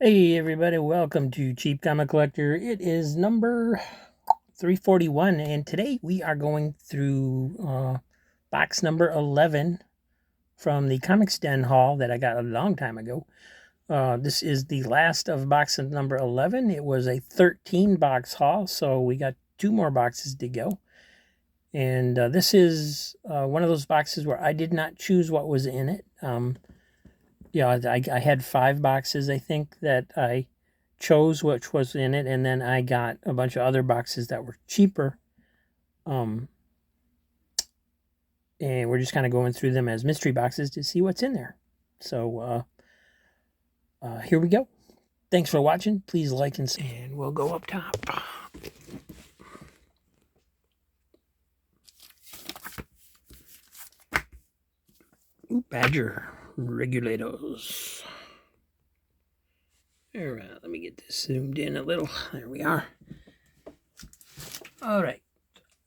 Hey everybody, welcome to Cheap Comic Collector. It is number 341, and today we are going through box number 11 from the Comics Den haul that I got a long time ago. This is the last of box number 11. It was a 13 box haul, so we got two more boxes to go. And this is one of those boxes where I did not choose what was in it. I had 5 boxes, I think, that I chose which was in it, and then I got a bunch of other boxes that were cheaper. And we're just kind of going through them as mystery boxes to see what's in there. So here we go. Thanks for watching. Please like and we'll go up top. Badger regulators. All right, let me get this zoomed in a little. There we are. All right.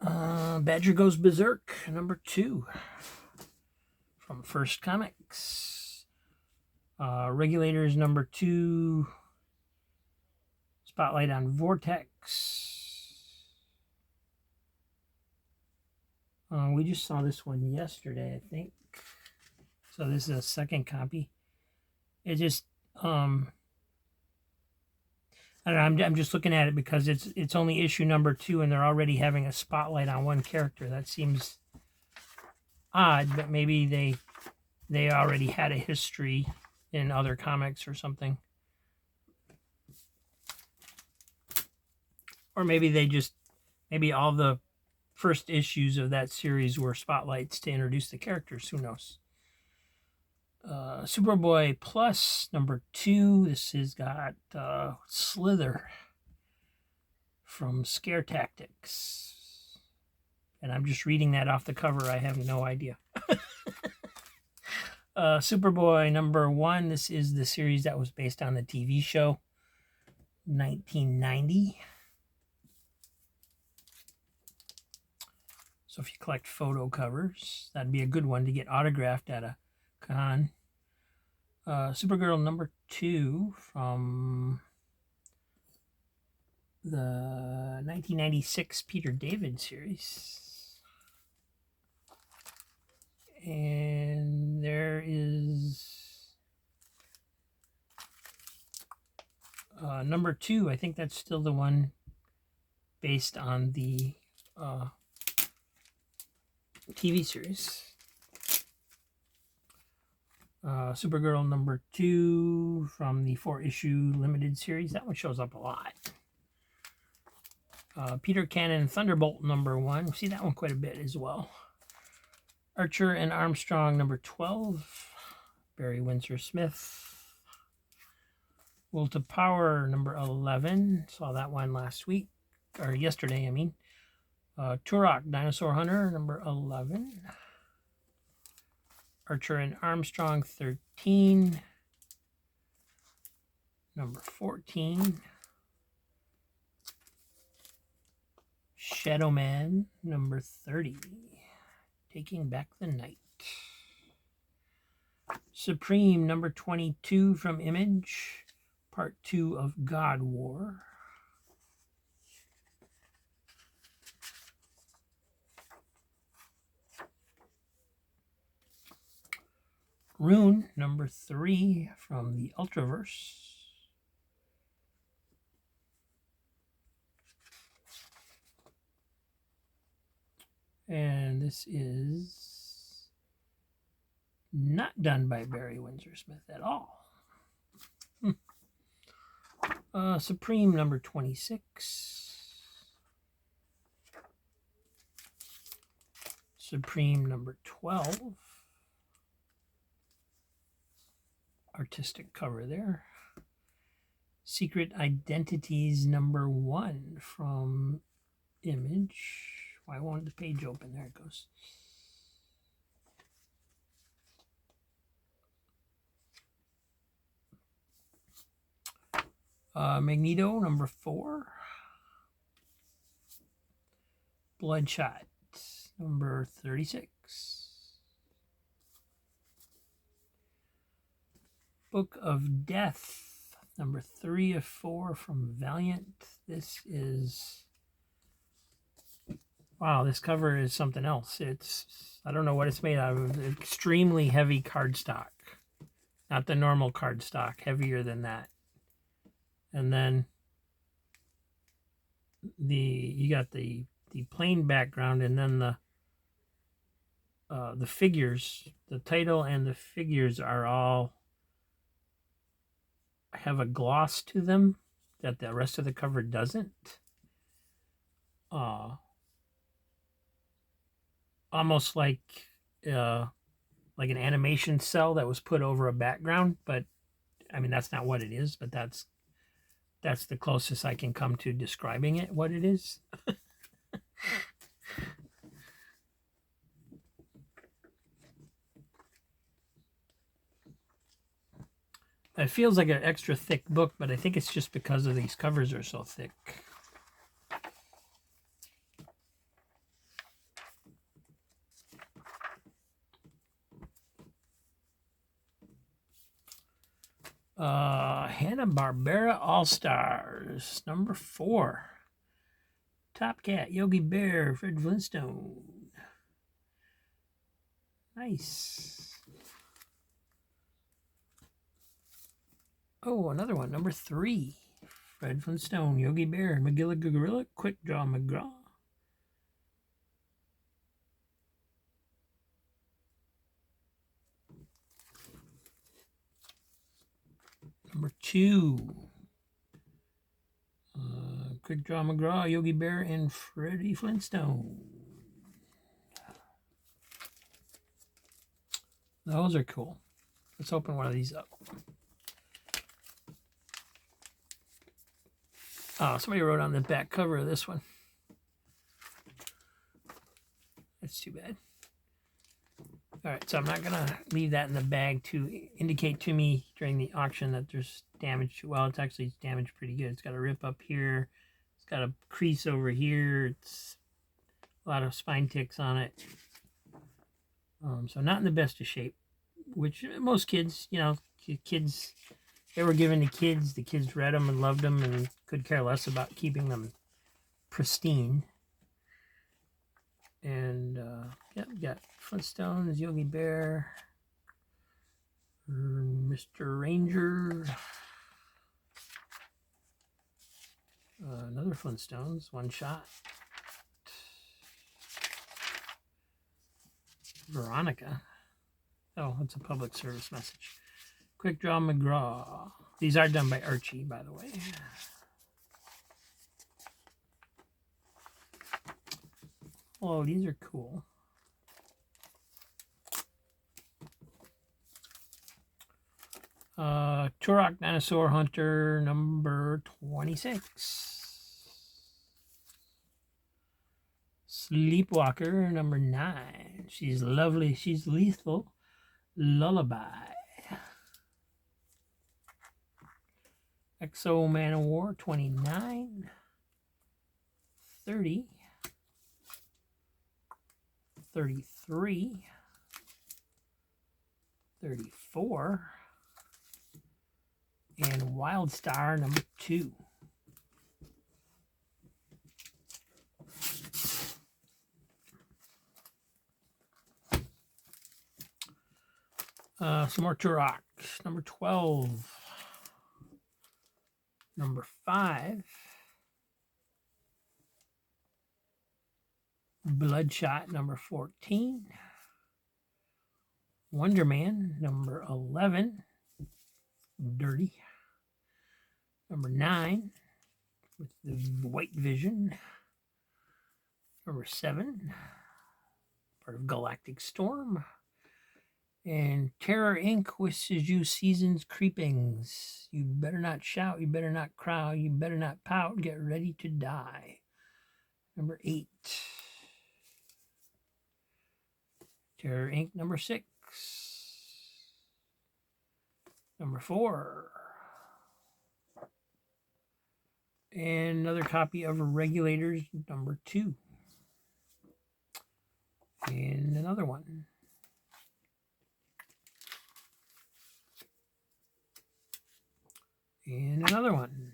Badger Goes Berserk, number 2 from First Comics. Regulators, number 2. Spotlight on Vortex. We just saw this one yesterday, I think. So this is a second copy. It just, I don't know, I'm just looking at it because it's only issue number 2 and they're already having a spotlight on one character. That seems odd, but maybe they already had a history in other comics or something. Or maybe all the first issues of that series were spotlights to introduce the characters. Who knows? Superboy Plus number 2. This has got Slither from Scare Tactics. And I'm just reading that off the cover. I have no idea. Superboy number 1. This is the series that was based on the TV show, 1990. So if you collect photo covers, that'd be a good one to get autographed at a con. Supergirl number 2 from the 1996 Peter David series. And there is number 2. I think that's still the one based on the TV series. Supergirl number 2 from the 4-issue limited series. That one shows up a lot. Peter Cannon Thunderbolt number 1. We see that one quite a bit as well. Archer and Armstrong number 12. Barry Windsor Smith. Will to Power number 11. Saw that one last week. Or yesterday, I mean. Turok Dinosaur Hunter number 11. Archer and Armstrong 13. Number 14. Shadow Man number 30. Taking Back the Night. Supreme number 22 from Image. Part 2 of God War. Rune number 3 from the Ultraverse. And this is not done by Barry Windsor Smith at all. Supreme number 26. Supreme number 12. Artistic cover there. Secret Identities number 1 from Image. Why won't the page open? There it goes. Magneto number 4. Bloodshot number 36. Book of Death number 3 of 4 from Valiant. This is, wow, this cover is something else. It's, I don't know what it's made out of. Extremely heavy cardstock. Not the normal cardstock, heavier than that. And then you got the plain background, and then the figures, the title and the figures are all have a gloss to them that the rest of the cover doesn't. Almost like an animation cell that was put over a background, but I mean that's not what it is, but that's the closest I can come to describing it, what it is. It feels like an extra thick book, but I think it's just because of these covers are so thick. Hanna-Barbera All-Stars, number 4. Top Cat, Yogi Bear, Fred Flintstone. Nice. Oh, another one, number 3. Fred Flintstone, Yogi Bear, Magilla Gorilla, Quick Draw McGraw. Number 2. Quick Draw McGraw, Yogi Bear, and Freddie Flintstone. Those are cool. Let's open one of these up. Oh, somebody wrote on the back cover of this one. That's too bad. All right, so I'm not going to leave that in the bag to indicate to me during the auction that there's damage. Well, it's actually damaged pretty good. It's got a rip up here. It's got a crease over here. It's a lot of spine ticks on it. So not in the best of shape, which most kids, you know, kids, they were given to kids. The kids read them and loved them and could care less about keeping them pristine. And yeah, we got Flintstones, Yogi Bear, Mr. Ranger, another Flintstones, one shot, Veronica. Oh, that's a public service message. Quick Draw McGraw. These are done by Archie, by the way. Oh, these are cool. Turok Dinosaur Hunter number 26. Sleepwalker number 9. She's lovely. She's lethal. Lullaby. Exo Man of War 29. 30. 33. 34. And Wildstar number 2. Some more Turok. Number 12. Number 5. Bloodshot number 14. Wonder Man number 11. Dirty. Number 9 with the white vision. Number 7, part of Galactic Storm. And Terror Inc. wishes you season's creepings. You better not shout, you better not cry, you better not pout, get ready to die. Number 8. Terror Inc. number 6. Number 4. And another copy of Regulators number 2. And another one. And another one.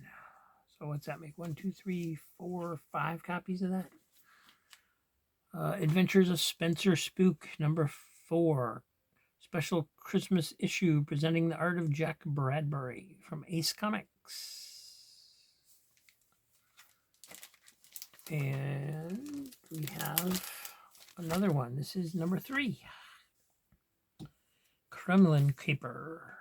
So what's that make? 1, 2, 3, 4, 5 copies of that. Adventures of Spencer Spook, number 4. Special Christmas issue presenting the art of Jack Bradbury from Ace Comics. And we have another one. This is number 3. Kremlin Caper.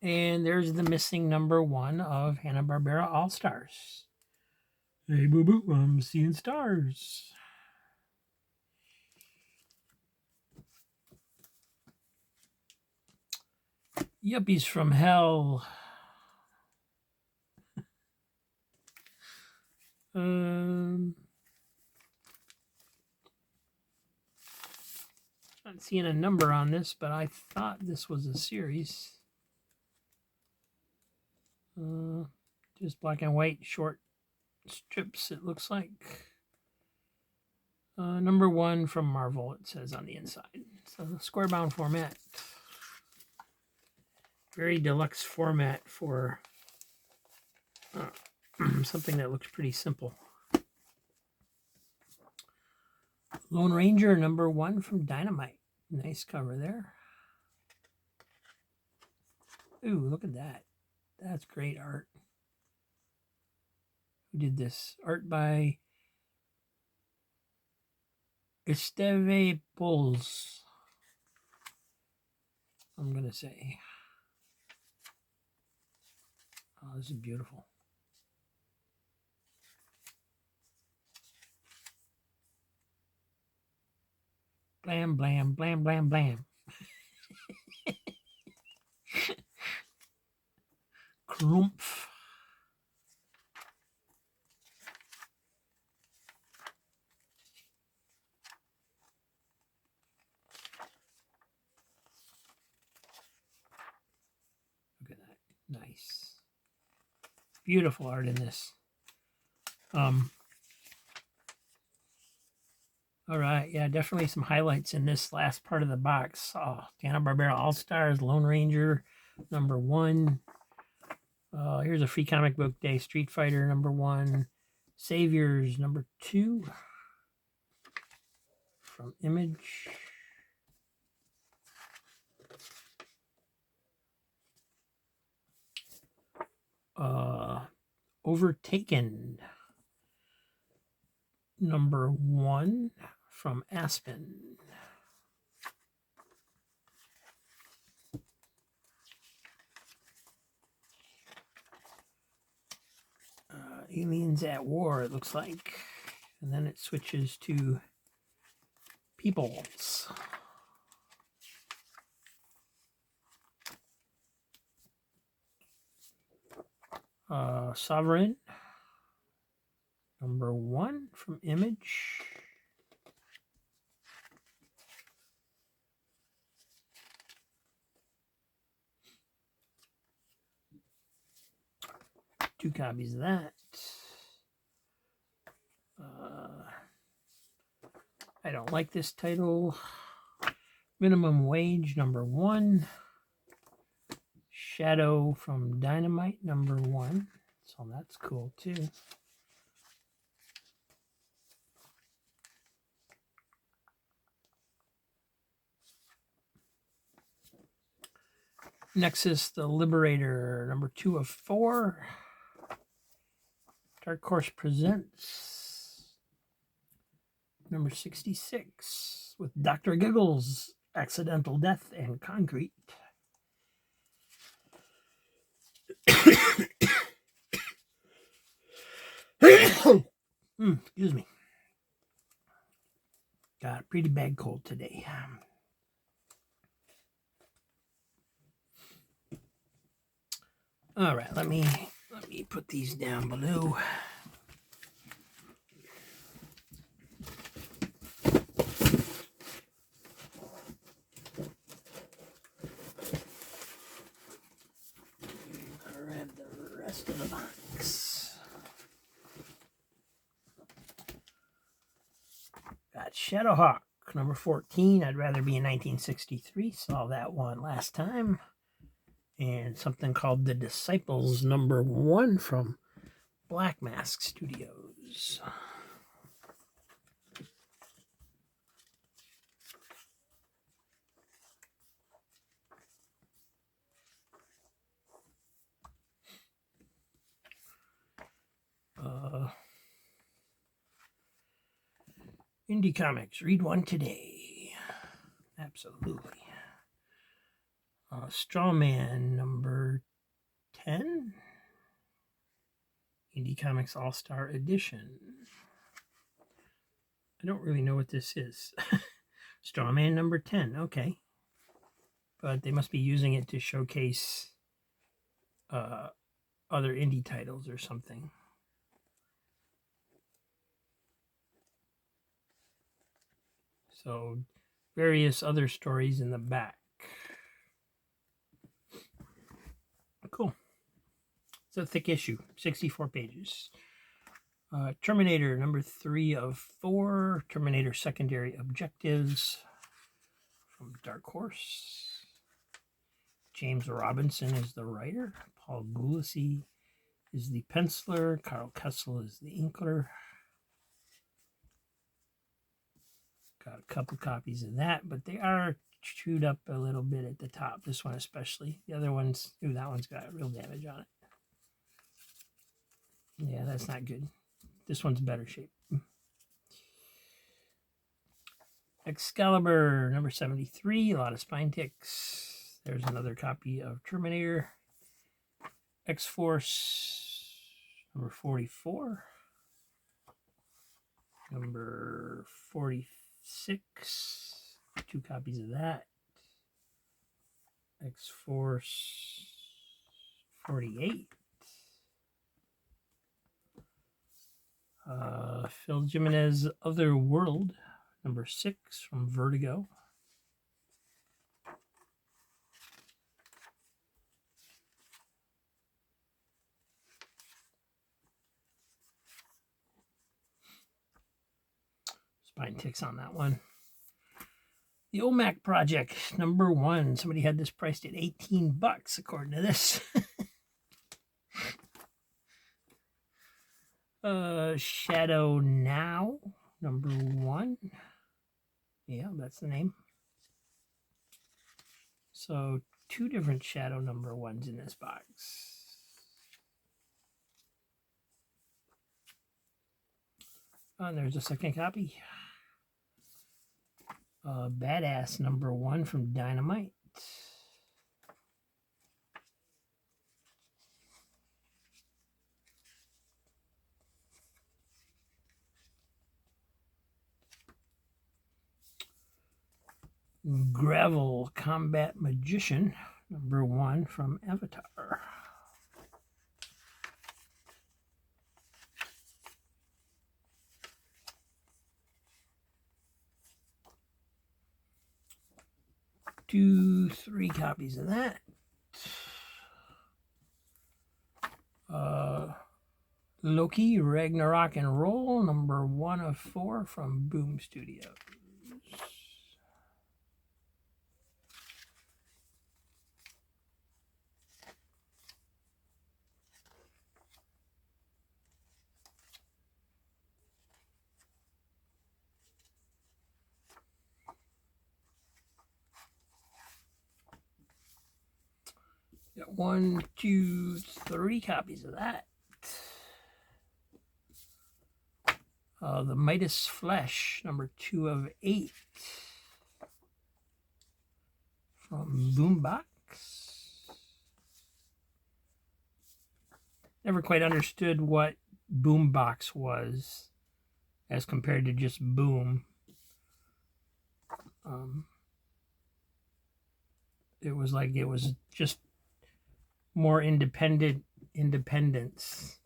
And there's the missing number 1 of Hanna-Barbera All-Stars. Hey, boo-boo, I'm seeing stars. Yuppies from Hell. Not seeing a number on this, but I thought this was a series. Just black and white short strips, it looks like. Number 1 from Marvel, it says on the inside. So square bound format. Very deluxe format for something that looks pretty simple. Lone Ranger number 1 from Dynamite. Nice cover there. Ooh, look at that. That's great art. Who did this? Art by Esteve Bulls, I'm going to say. Oh, this is beautiful. Blam, blam, blam, blam, blam. Krumpf. Look at that. Nice. Beautiful art in this. All right, yeah, definitely some highlights in this last part of the box. Hanna-Barbera All-Stars, Lone Ranger, number 1. Here's a free comic book day. Street Fighter, number 1. Saviors, number 2. From Image. Overtaken, number 1 from Aspen. Aliens at War, it looks like. And then it switches to Peoples. Sovereign, number 1 from Image. Two copies of that. I don't like this title. Minimum Wage, number 1. Shadow from Dynamite, number 1. So that's cool too. Nexus the Liberator, number 2 of 4. Dark Horse Presents, number 66, with Dr. Giggles, Accidental Death, and Concrete. Excuse me. Got a pretty bad cold today. All right, let me put these down below. Grab the rest of the box. Got Shadowhawk, number 14. I'd rather be in 1963. Saw that one last time. and something called The Disciples #1 from Black Mask Studios. Indie Comics, read one today. Absolutely. Strawman #10. Indie Comics All-Star Edition. I don't really know what this is. Strawman #10, okay. But they must be using it to showcase other indie titles or something. So, various other stories in the back. Cool. It's a thick issue, 64 pages. Terminator #3 of 4. Terminator Secondary Objectives from Dark Horse. James Robinson is the writer. Paul Gulacy is the penciler. Carl Kessel is the inker. Got a couple copies of that, but they are chewed up a little bit at the top. This one especially. The other ones, ooh, that one's got real damage on it. Yeah, that's not good. This one's better shape. Excalibur #73, a lot of spine ticks. There's another copy of Terminator. X-Force #44. #46, 2 copies of that. X-Force 48. Phil Jimenez Other World #6 from Vertigo. Spine ticks on that one. The OMAC Project #1. Somebody had this priced at $18 according to this. Shadow Now #1. Yeah, that's the name. So 2 different Shadow #1s in this box. And there's a second copy. Badass #1 from Dynamite. Gravel Combat Magician #1 from Avatar. Three copies of that. Loki Ragnarok and Roll #1 of 4 from Boom Studios. Got 1, 2, 3 copies of that. The Midas Flesh #2 of 8 from Boombox. Never quite understood what Boombox was as compared to just Boom. It was like it was just more independence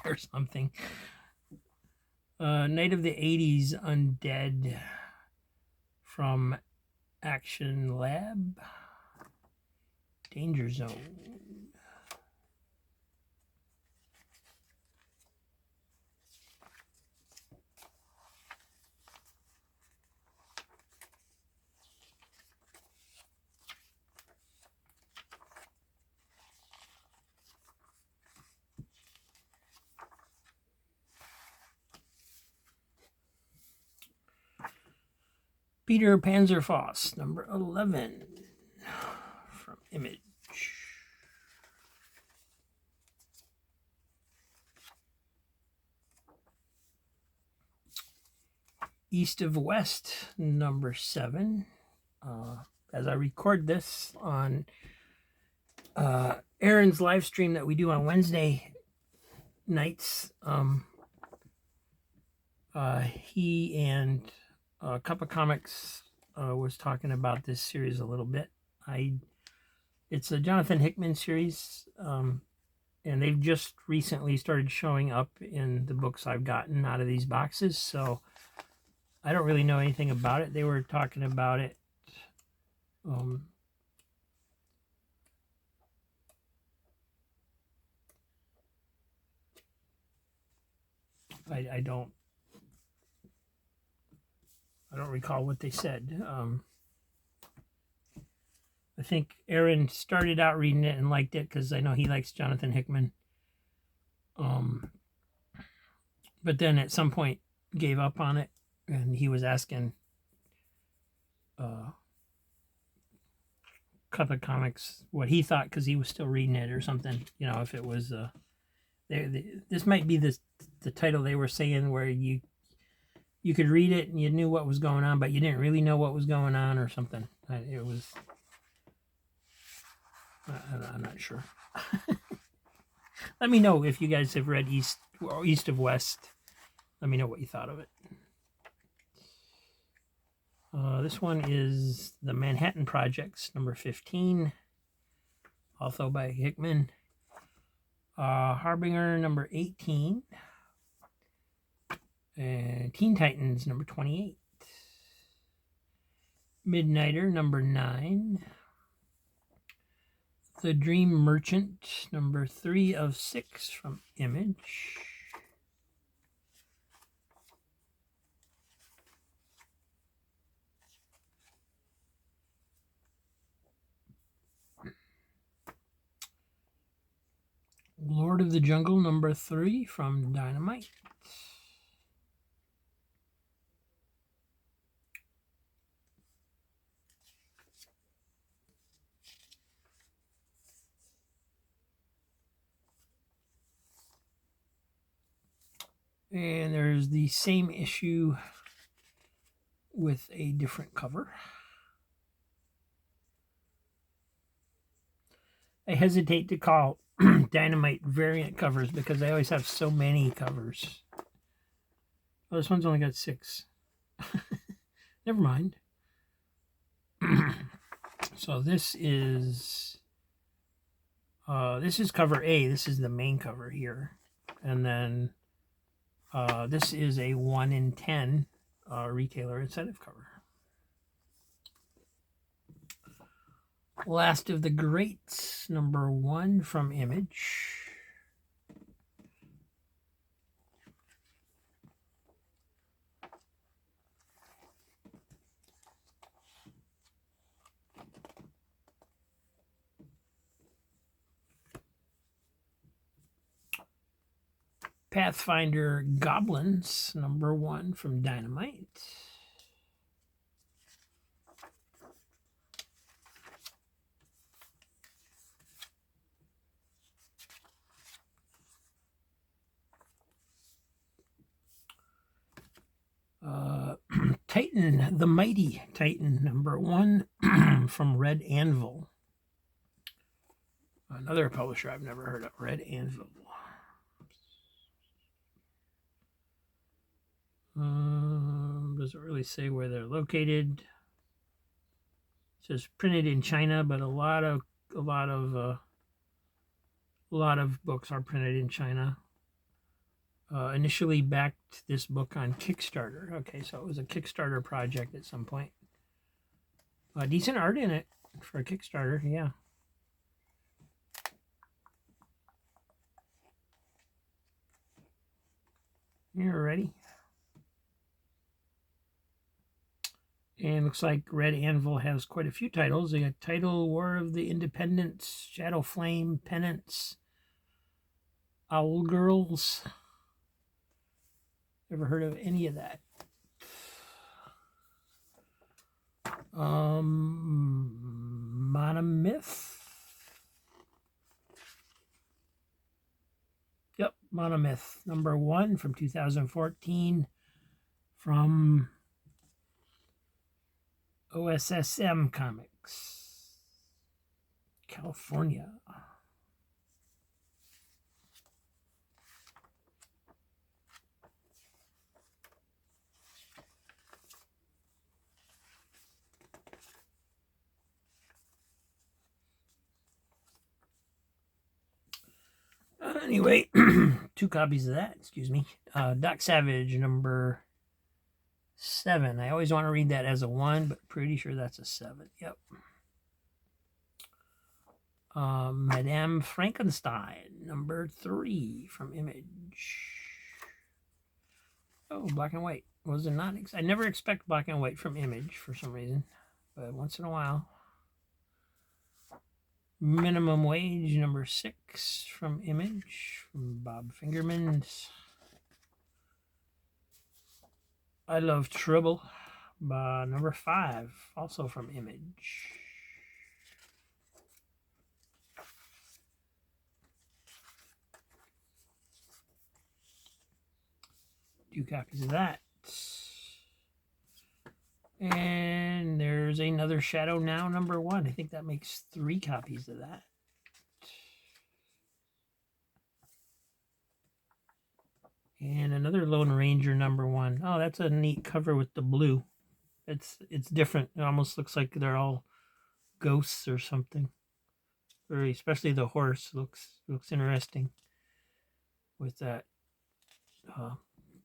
or something. Night of the 80s Undead from Action Lab. Danger Zone. Peter Panzerfaust, number 11 from Image. East of West, number 7. As I record this on Aaron's live stream that we do on Wednesday nights, he and Cup of Comics was talking about this series a little bit. It's a Jonathan Hickman series, and they've just recently started showing up in the books I've gotten out of these boxes, so I don't really know anything about it. They were talking about it. I don't recall what they said. I think Aaron started out reading it and liked it because I know he likes Jonathan Hickman. But then at some point gave up on it, and he was asking Cup of Comics what he thought because he was still reading it or something. You know, if it was this might be the title they were saying where you could read it and you knew what was going on, but you didn't really know what was going on or something. It was. I'm not sure. Let me know if you guys have read East of West. Let me know what you thought of it. This one is the Manhattan Projects, number 15, also by Hickman. Harbinger, number 18. And Teen Titans, number 28. Midnighter, number 9. The Dream Merchant, number 3 of 6 from Image. Lord of the Jungle, number 3 from Dynamite. And there's the same issue with a different cover. I hesitate to call Dynamite variant covers because they always have so many covers. Oh, this one's only got 6. Never mind. So this is cover A. This is the main cover here. And then this is a 1 in 10 retailer incentive cover. Last of the Greats, number 1 from Image. Pathfinder Goblins, number 1 from Dynamite. Titan, the Mighty Titan, number 1 from Red Anvil. Another publisher I've never heard of, Red Anvil. Doesn't really say where they're located. It says printed in China, but a lot of books are printed in China. Initially backed this book on Kickstarter. Okay, so it was a Kickstarter project at some point. Decent art in it for a Kickstarter, yeah. You're ready. And looks like Red Anvil has quite a few titles. They got Title, War of the Independents, Shadow Flame, Penance, Owl Girls. Ever heard of any of that? Monomyth. Yep, Monomyth, number 1 from 2014 from OSSM Comics, California. Anyway, 2 copies of that, excuse me. Doc Savage, number 7. I always want to read that as a 1, but pretty sure that's a 7. Yep. Madame Frankenstein, number 3 from Image. Oh, black and white. Was it not? I never expect black and white from Image for some reason, but once in a while. Minimum Wage, number 6 from Image, from Bob Fingermans. I Love Trouble, number 5, also from Image. Two copies of that. And there's another Shadow Now, number 1. I think that makes 3 copies of that. And another Lone Ranger, number 1. Oh, that's a neat cover with the blue. It's different. It almost looks like they're all ghosts or something. Or especially the horse looks interesting with that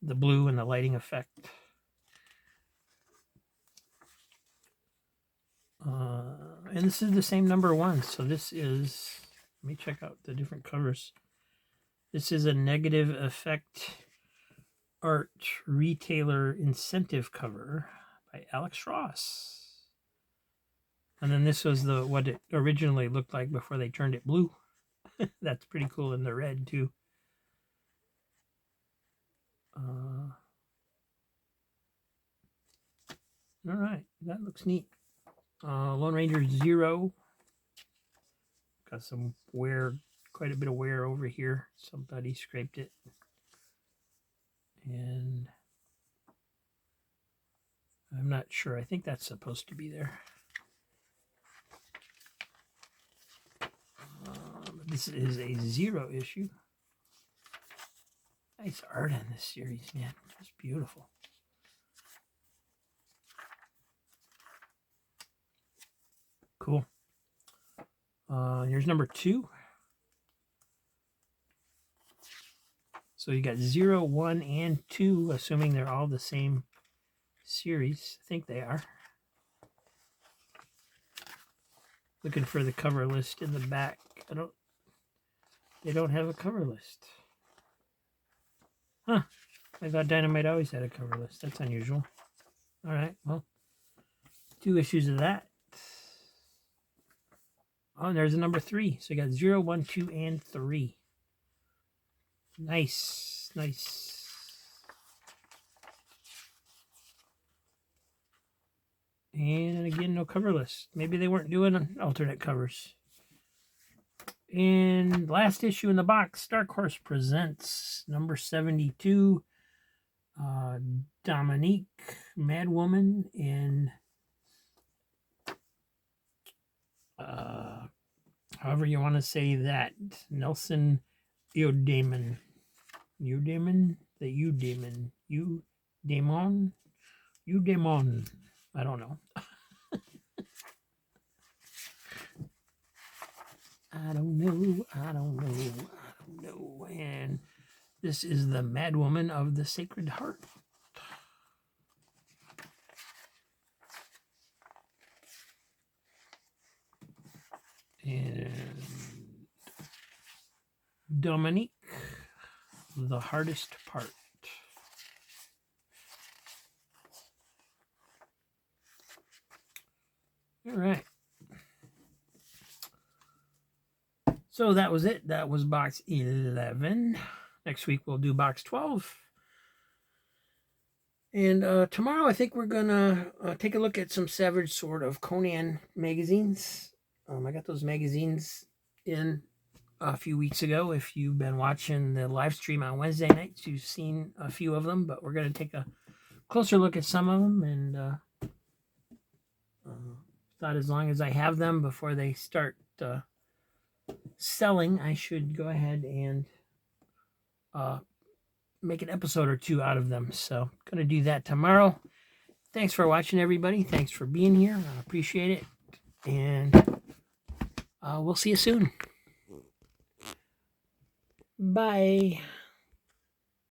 the blue and the lighting effect. And this is the same number 1. So this is, let me check out the different covers. This is a negative effect art retailer incentive cover by Alex Ross. And then this was what it originally looked like before they turned it blue. That's pretty cool in the red too. All right, that looks neat. Lone Ranger 0. Got some wear, quite a bit of wear over here. Somebody scraped it. And I'm not sure. I think that's supposed to be there. This is a 0 issue. Nice art in this series, man. It's beautiful. Cool. Here's number 2. So you got 0, 1, and 2, assuming they're all the same series. I think they are. Looking for the cover list in the back. They don't have a cover list. Huh. I thought Dynamite always had a cover list. That's unusual. All right, well, 2 issues of that. Oh, and there's a number 3. So you got 0, 1, 2, and 3. Nice, nice. And again, no cover list. Maybe they weren't doing alternate covers. And last issue in the box, Dark Horse Presents, number 72. Dominique, Madwoman, and however you want to say that, Nelson Eudaimon. Eudaimon? The Eudaimon. Eudaimon? Eudaimon. I don't know. I don't know. And this is the Madwoman of the Sacred Heart. And Dominique, the Hardest Part. All right. So that was it. That was box 11. Next week we'll do box 12. And tomorrow I think we're gonna take a look at some Savage Sword of Conan magazines. I got those magazines in a few weeks ago. If you've been watching the live stream on Wednesday nights, you've seen a few of them, but we're gonna take a closer look at some of them. And thought as long as I have them before they start selling, I should go ahead and make an episode or two out of them. So, gonna do that tomorrow. Thanks for watching, everybody. Thanks for being here. I appreciate it. And we'll see you soon. Bye.